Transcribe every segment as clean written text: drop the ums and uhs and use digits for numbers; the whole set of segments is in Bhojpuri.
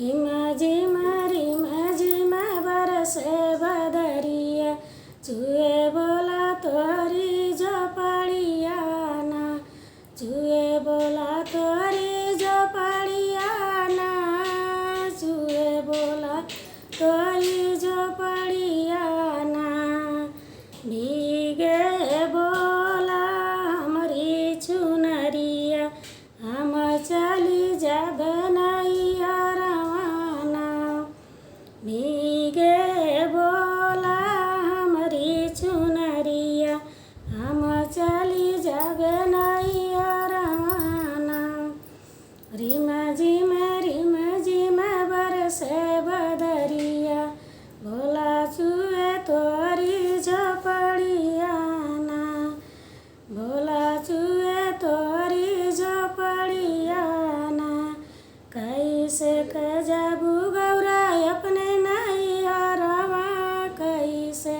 रिमा झिमा बरसे बदरिया, चुए बोला तोरी झोपड़िया ना, चुए बोला तोरी झोपड़िया ना, चुए बोला तोरी झोपड़िया ना। भीगे बोला हमारी चुनरिया, हम चली जब नैया रवाना। भीगे बोला हमारी चुनरिया, हम चली जब नैया रवाना। रिमा झिमा बरसे बदरिया, बोला चुए तोरी झोपड़िया ना, बोला चुए तोरी झोपड़िया ना। कैसे कजबू गौरा अपने नैहरवा, कैसे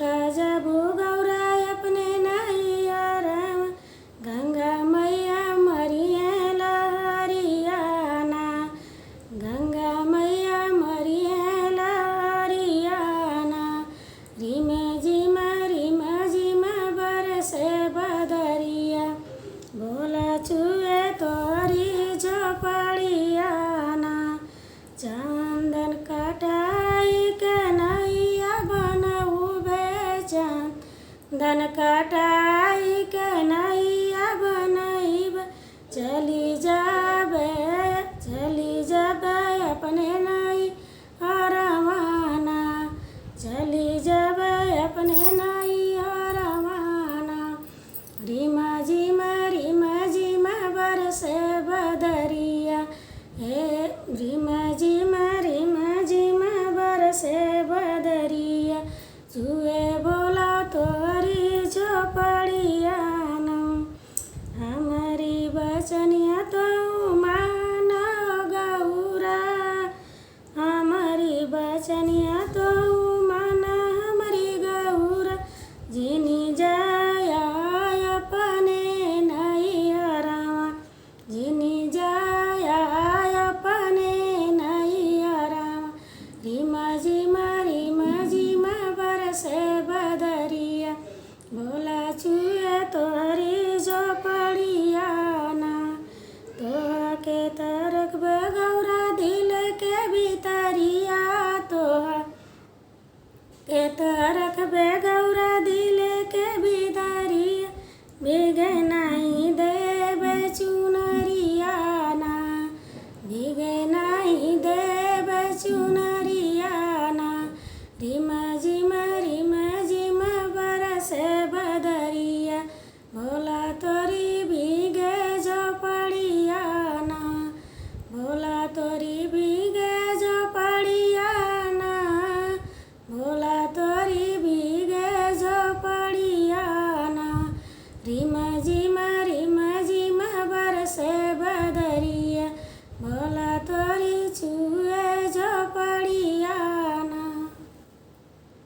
कजबू गौरा अपने नैहरवा। गंगा मैया मरिए लहरिया ना, गंगा मैया मरिए लहरिया ना। रिमा झिमा बरसे बदरिया, बोला चुए तोरी झोपड़िया ना। चंदन कटाई के नैया बनउबे, चंदन कटाई के नैया बनइब। चली जाबे अपने नैहरवा ना, चली जाबे अपने नैहरवा ना। रिमा झिमा बरसे बदरिया, हे रिमा झिमा बरसे बदरिया, चुए बोला तोरी झोपड़िया ना। हमारी बचनिया तो मानो गौरा, हमारी बचनिया तो माना हमारी गौरा। जिनी जाया अपने नैहरवा, जिनी जाया अपने नैहरवा। रिमा झिमा बरसे बदरिया, बोला चुए तोरी झोपड़िया ना। तोह के तरकबे गौरा दिल के भीतरिया, तोह के तरकबे गौरा दिल के भीतरिया। भीगे नहीं देबे चुनरिया ना, भीगे नहीं देबे चुनरिया ना। रिमा झिमा बरसे बदरिया, बोला तोरी